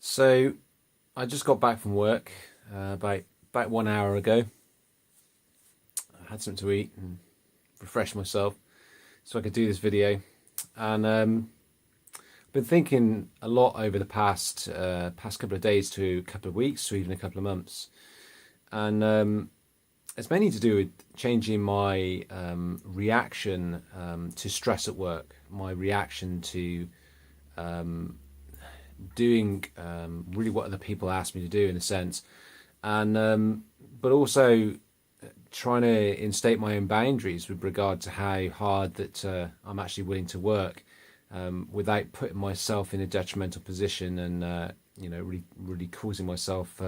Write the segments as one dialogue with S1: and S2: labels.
S1: So I just got back from work about 1 hour ago. I had something to eat and refresh myself so I could do this video. And been thinking a lot over the past couple of days to a couple of weeks to even a couple of months, and it's mainly to do with changing my reaction to stress at work, my reaction to doing really what other people ask me to do in a sense, and but also trying to instate my own boundaries with regard to how hard that I'm actually willing to work without putting myself in a detrimental position and really causing myself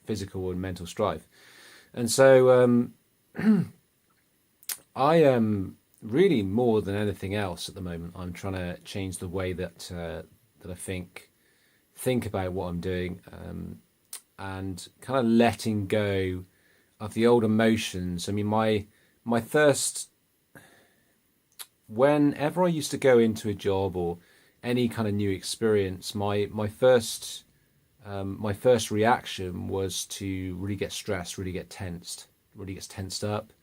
S1: physical and mental strife. And so I am really, more than anything else at the moment, I'm trying to change the way that I think about what I'm doing, and kind of letting go of the old emotions. I mean, my first, whenever I used to go into a job or any kind of new experience, my first reaction was to really get stressed, really gets tensed up.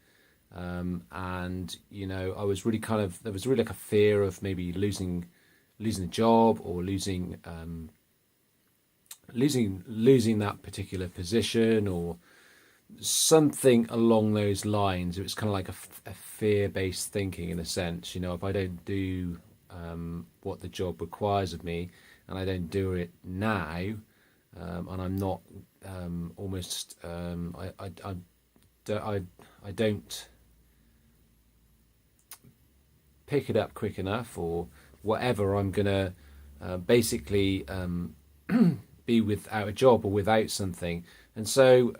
S1: And I was really there was really like a fear of maybe losing a job, or losing that particular position, or something along those lines. It was kind of like a fear-based thinking in a sense. If I don't do what the job requires of me, and I don't do it now, and I'm not almost I don't pick it up quick enough or whatever, I'm gonna basically be without a job or without something. And so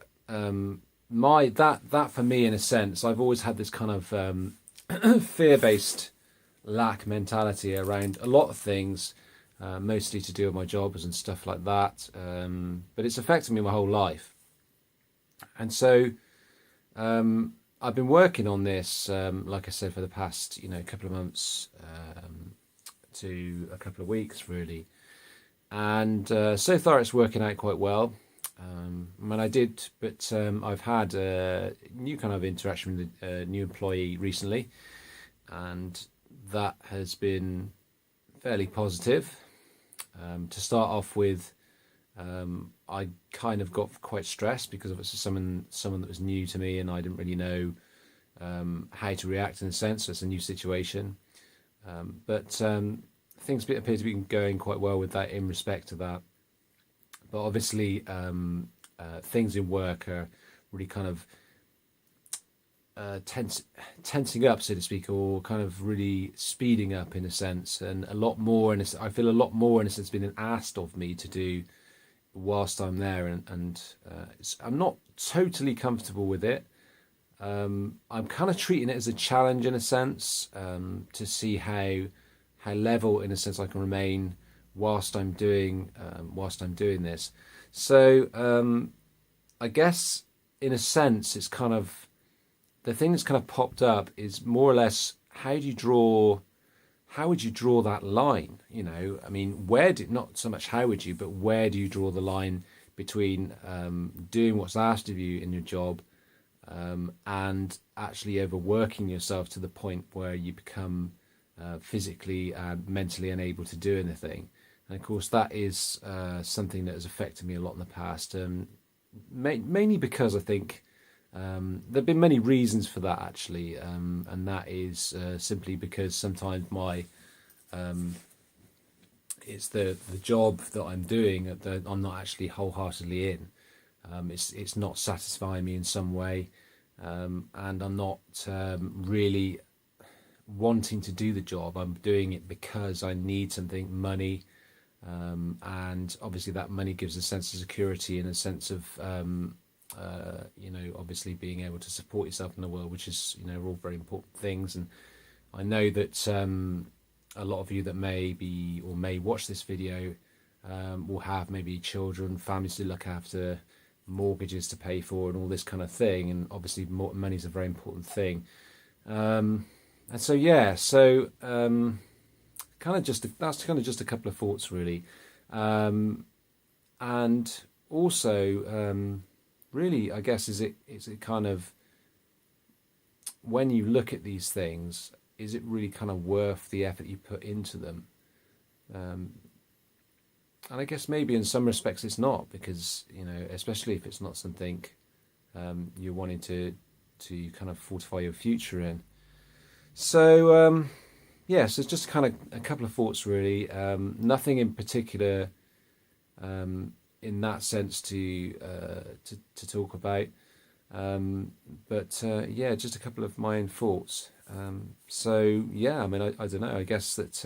S1: my that for me, in a sense, I've always had this kind of fear-based lack mentality around a lot of things, mostly to do with my jobs and stuff like that. But it's affected me my whole life. And so I've been working on this, like I said, for the past couple of months to a couple of weeks, really. And so far it's working out quite well. I've had a new kind of interaction with a new employee recently, and that has been fairly positive. To start off with, I kind of got quite stressed because it was someone that was new to me, and I didn't really know how to react in a sense. So it's a new situation, but things appear to be going quite well with that in respect to that. But obviously, things in work are really kind of tensing up, so to speak, or kind of really speeding up in a sense, and a lot more. And I feel a lot more in a sense being asked of me to do whilst I'm there, and I'm not totally comfortable with it. I'm kind of treating it as a challenge in a sense, to see how level in a sense I can remain whilst I'm doing this. So I guess in a sense it's kind of the thing that's kind of popped up is more or less how would you draw that line? I mean, not so much how would you, but where do you draw the line between doing what's asked of you in your job, and actually overworking yourself to the point where you become physically and mentally unable to do anything. And of course, that is something that has affected me a lot in the past, mainly because I think there have been many reasons for that, actually, and that is simply because sometimes it's the job that I'm doing that I'm not actually wholeheartedly in. It's not satisfying me in some way, and I'm not really wanting to do the job. I'm doing it because I need something, money, and obviously that money gives a sense of security and a sense of obviously being able to support yourself in the world, which is are all very important things. And I know that a lot of you that may watch this video will have maybe children, families to look after, mortgages to pay for, and all this kind of thing. And obviously money is a very important thing. And so that's kind of just a couple of thoughts, really. And also, really, I guess, is it kind of, when you look at these things, is it really kind of worth the effort you put into them? Um, and I guess maybe in some respects it's not, because especially if it's not something you're wanting to kind of fortify your future in. So so it's just kind of a couple of thoughts really. Nothing in particular in that sense to talk about. But yeah, just a couple of my own thoughts. So yeah, I mean, I don't know. I guess that's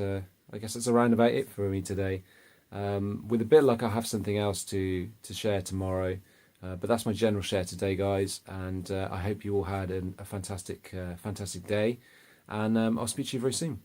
S1: around about it for me today. With a bit of luck, I'll have something else to share tomorrow. But that's my general share today, guys. And I hope you all had a fantastic day. And I'll speak to you very soon.